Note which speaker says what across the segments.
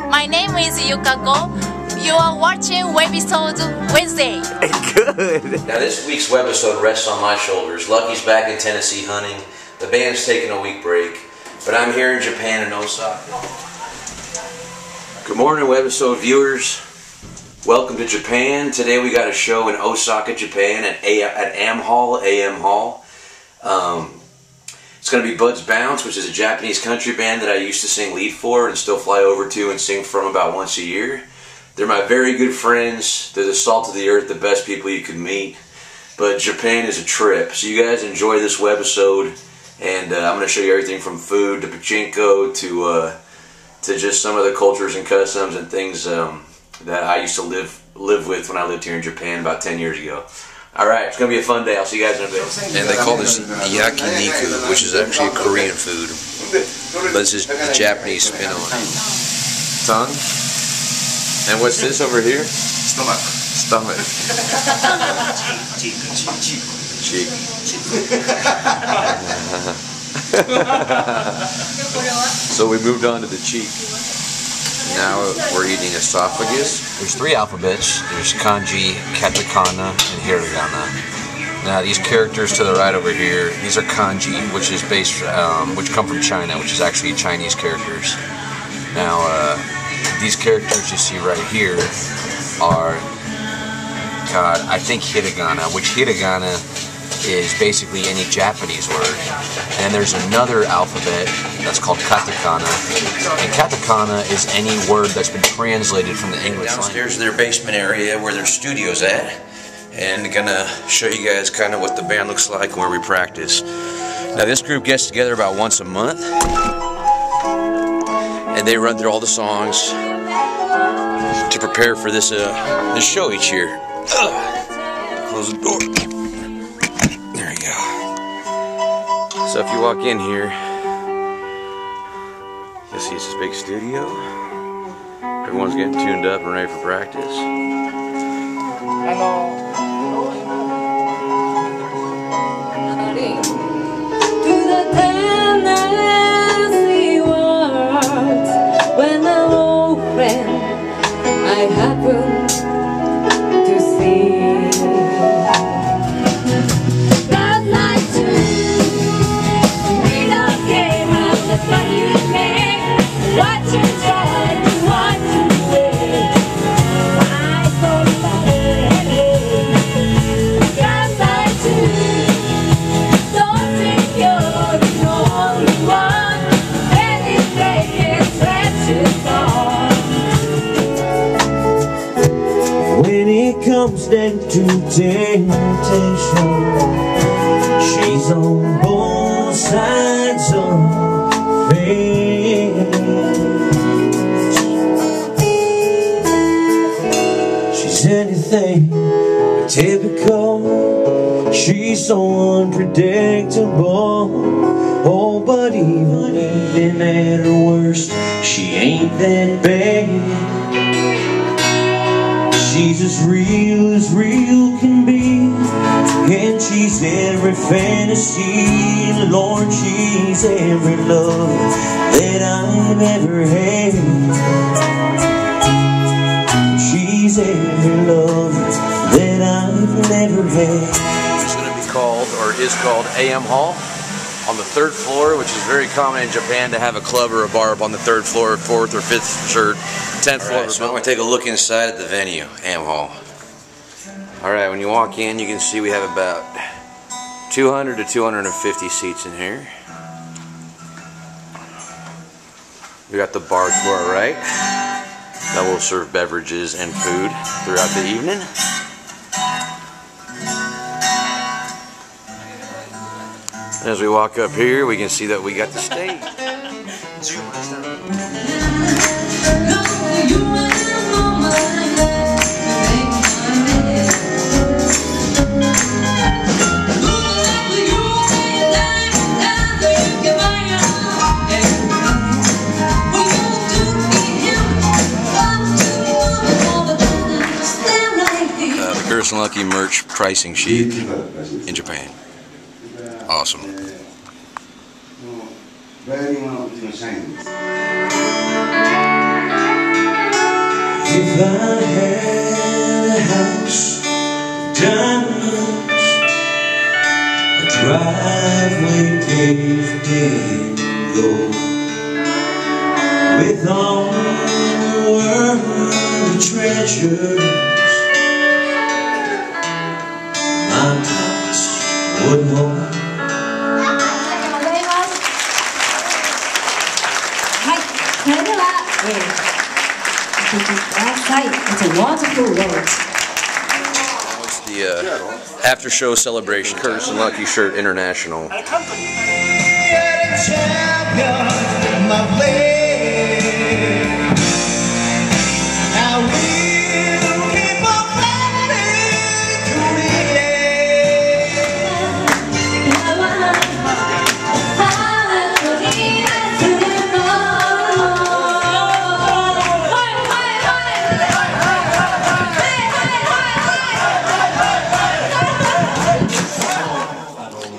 Speaker 1: My name is Yukako. You are watching Webisode Wednesday.
Speaker 2: Good.
Speaker 3: Now this week's webisode rests on my shoulders. Lucky's back in Tennessee hunting. The band's taking a week break, but I'm here in Japan in Osaka. Good morning, webisode viewers. Welcome to Japan. Today we got a show in Osaka, Japan at AM Hall. It's going to be Bud's Bounce, which is a Japanese country band that I used to sing lead for and still fly over to and sing from about once a year. They're my very good friends. They're the salt of the earth, the best people you could meet. But Japan is a trip. So you guys enjoy this webisode, and I'm going to show you everything from food to pachinko to just some of the cultures and customs and things that I used to live with when I lived here in Japan about 10 years ago. Alright, it's going to be a fun day. I'll see you guys in a bit. And they call this yakiniku, which is actually a Korean food. But this is the Japanese spin on it. Tongue. And what's this over here?
Speaker 4: Stomach.
Speaker 3: Stomach. Cheek. So we moved on to the cheek. Now we're eating esophagus. There's 3 alphabets. There's kanji, katakana, and hiragana. Now these characters to the right over here, these are kanji, which is based, which come from China, which is actually Chinese characters. Now these characters you see right here are, I think hiragana, which hiragana is basically any Japanese word. And there's another alphabet that's called katakana. And katakana is any word that's been translated from the English language. Downstairs in their basement area where their studio's at. And gonna show you guys kind of what the band looks like and where we practice. Now this group gets together about once a month. And they run through all the songs to prepare for this show each year. Close the door. There you go. So if you walk in here, you'll see it's this big studio. Everyone's getting tuned up and ready for practice.
Speaker 5: When I'm open, I happen to see.
Speaker 6: When it comes down to temptation, she's on both sides of the fence. She's anything but typical. She's so unpredictable. Oh, but even at her worst, she ain't that bad. She's as real can be, and she's every fantasy. Lord, she's every love that I've ever had. She's every love that I've never had.
Speaker 3: It's going to be called, or is called, AM Hall on the 3rd floor, which is very common in Japan to have a club or a bar up on the 3rd floor, 4th or 5th or 10th floor. Right, so I'm going to take a look inside at the venue, AM Hall. Alright, when you walk in, you can see we have about 200 to 250 seats in here. We got the bar to our right that will serve beverages and food throughout the evening. As we walk up here, we can see that we got the stage. The Curtis Luckey merch pricing sheet in Japan. Awesome.
Speaker 6: If I had a house, diamonds, a driveway paved in gold, with all the world's treasures, my pockets would hold.
Speaker 5: はい、それでは、聴いてください。It's a wonderful world.
Speaker 3: It's the after show celebration. Curtis Luckey Shirt International.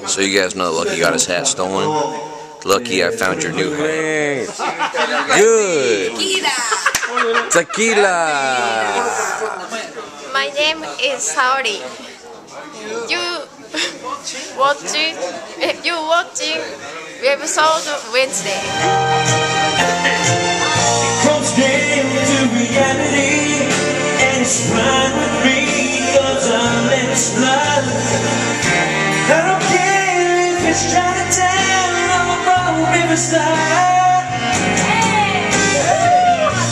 Speaker 3: So you guys know Lucky got his hat stolen. Lucky, I found your new hat. Good. Tequila.
Speaker 1: My name is Saori. You watching Webisode Wednesday.
Speaker 6: Comes down to reality, and it's fine with me, 'cause I'm in love. I don't care if it's Chinatown or from Riverside.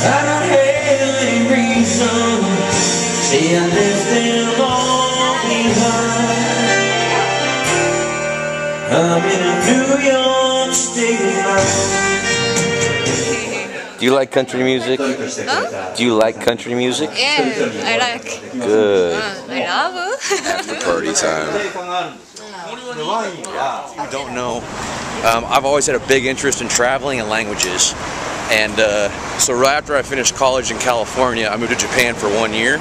Speaker 6: I don't have any reason. See, I left them all behind. I'm in a New York state of mind.
Speaker 3: Do you like country music?
Speaker 1: Huh?
Speaker 3: Do you like country music?
Speaker 1: Yeah, I like.
Speaker 3: Good.
Speaker 1: I love.
Speaker 3: After party time. You don't know. I've always had a big interest in traveling and languages. And so right after I finished college in California, I moved to Japan for 1 year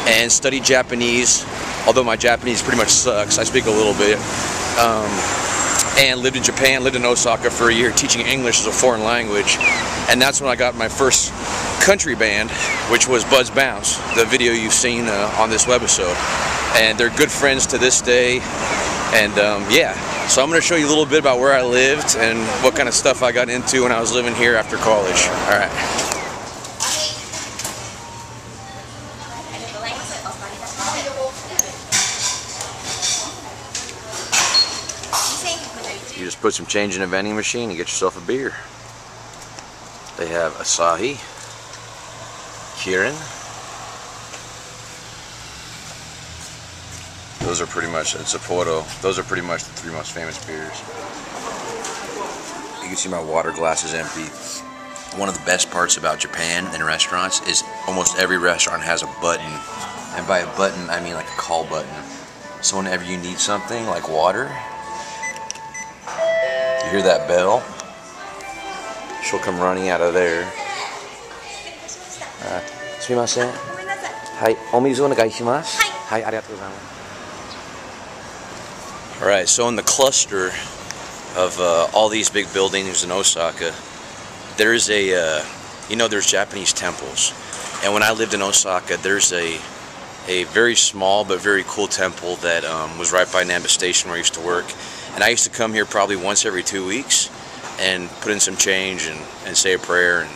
Speaker 3: and studied Japanese, although my Japanese pretty much sucks. I speak a little bit. And lived in Japan, lived in Osaka for a year teaching English as a foreign language. And that's when I got my first country band, which was Buzz Bounce, the video you've seen on this webisode. And they're good friends to this day. And yeah, so I'm going to show you a little bit about where I lived and what kind of stuff I got into when I was living here after college. All right. You just put some change in a vending machine and get yourself a beer. They have Asahi, Kirin. Those are pretty much, it's Sapporo. Those are pretty much the 3 most famous beers. You can see my water glass is empty. One of the best parts about Japan and restaurants is almost every restaurant has a button. And by a button, I mean like a call button. So whenever you need something like water, you hear that bell, she'll come running out of there. Sumimasen. Hai, omizu onegai shimasu. Hai, arigatou gozaimasu. Alright, so in the cluster of all these big buildings in Osaka, there's a, you know, there's Japanese temples. And when I lived in Osaka, there's a very small but very cool temple that was right by Namba Station where I used to work. And I used to come here probably once every 2 weeks and put in some change and say a prayer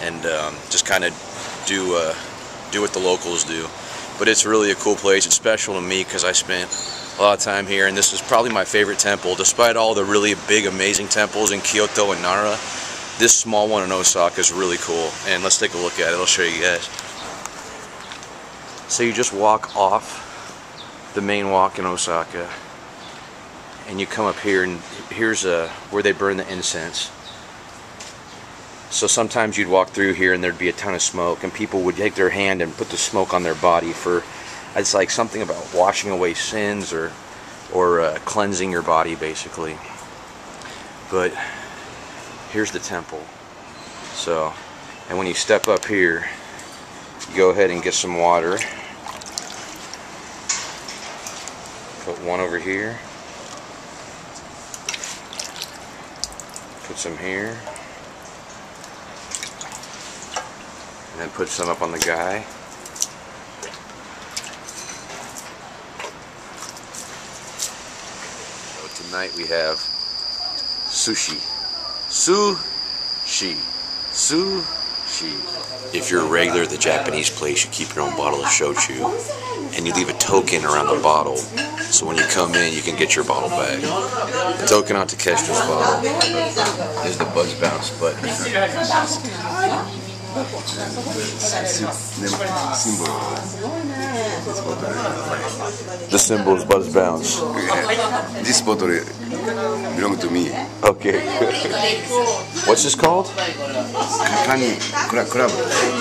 Speaker 3: and just kind of do what the locals do. But it's really a cool place. It's special to me because I spent a lot of time here, and this is probably my favorite temple. Despite all the really big, amazing temples in Kyoto and Nara, this small one in Osaka is really cool. And let's take a look at it. I'll show you guys. So you just walk off the main walk in Osaka, and you come up here, and here's where they burn the incense. So sometimes you'd walk through here and there'd be a ton of smoke, and people would take their hand and put the smoke on their body for, it's like something about washing away sins or cleansing your body basically. But here's the temple. So, and when you step up here, you go ahead and get some water. Put one over here. Put some here. And then put some up on the guy. So tonight we have sushi. Sushi. Sushi. If you're a regular at the Japanese place, you keep your own bottle of shochu, and you leave a token around the bottle, so when you come in, you can get your bottle back. The token on Takeshi's bottle is the Buzz Bounce button. The symbol is Buzz Bounce.
Speaker 2: This bottle belongs to me.
Speaker 3: Okay. What's this called?
Speaker 2: Crab.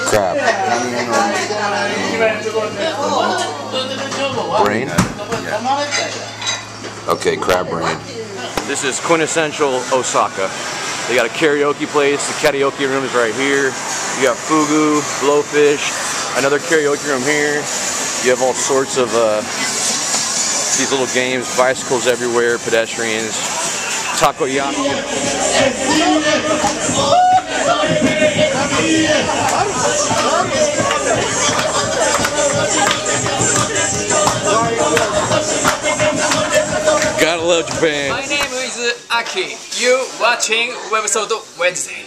Speaker 3: Crab. Brain? Okay, crab brain. This is quintessential Osaka. They got a karaoke place. The karaoke room is right here. You got fugu, blowfish, another karaoke room here. You have all sorts of these little games, bicycles everywhere, pedestrians, takoyaki. Gotta love Japan.
Speaker 4: My name is Aki. You watching Webisode Wednesday.